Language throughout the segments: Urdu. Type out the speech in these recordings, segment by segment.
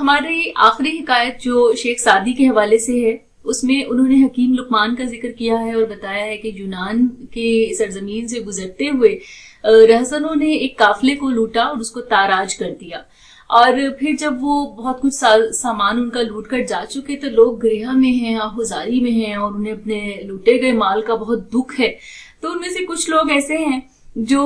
ہماری آخری حکایت جو شیخ سعدی کے حوالے سے ہے، اس میں انہوں نے حکیم لقمان کا ذکر کیا ہے اور بتایا ہے کہ یونان کے سرزمین سے گزرتے ہوئے رہزنوں نے ایک قافلے کو لوٹا اور اس کو تاراج کر دیا، اور پھر جب وہ بہت کچھ سامان ان کا لوٹ کر جا چکے تو لوگ گریہ میں ہیں، آہوزاری میں ہیں، اور انہیں اپنے لوٹے گئے مال کا بہت دکھ ہے۔ تو ان میں سے کچھ لوگ ایسے ہیں جو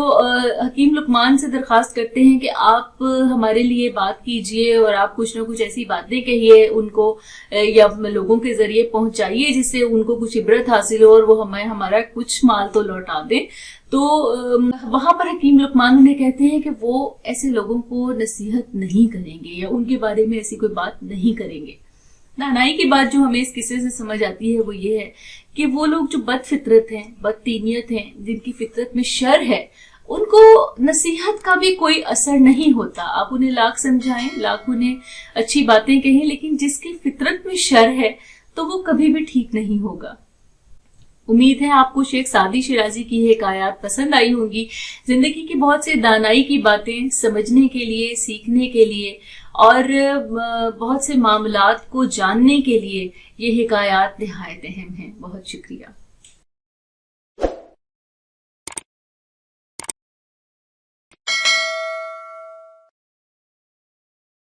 حکیم لقمان سے درخواست کرتے ہیں کہ آپ ہمارے لیے بات کیجئے اور آپ کچھ نہ کچھ ایسی باتیں کہیے ان کو، یا لوگوں کے ذریعے پہنچائیے جس سے ان کو کچھ عبرت حاصل ہو اور وہ ہمیں ہمارا کچھ مال تو لوٹا دیں۔ تو وہاں پر حکیم لقمان انہیں کہتے ہیں کہ وہ ایسے لوگوں کو نصیحت نہیں کریں گے یا ان کے بارے میں ایسی کوئی بات نہیں کریں گے۔ دانائی کی بات جو ہمیں اس قصے سے سمجھ آتی ہے وہ یہ ہے کہ وہ لوگ جو بد فطرت ہیں، بد تینیت ہیں، جن کی فطرت میں شر ہے، ان کو نصیحت کا بھی کوئی اثر نہیں ہوتا۔ آپ انہیں لاکھ سمجھائیں، لاکھ انہیں اچھی باتیں کہیں، لیکن جس کی فطرت میں شر ہے تو وہ کبھی بھی ٹھیک نہیں ہوگا۔ امید ہے آپ کو شیخ سعدی شیرازی کی حکایات پسند آئی ہوں گی۔ زندگی کی بہت سے دانائی کی باتیں سمجھنے کے لیے، سیکھنے کے لیے اور بہت سے معاملات کو جاننے کے لیے یہ حکایات نہایت اہم ہیں۔ بہت شکریہ۔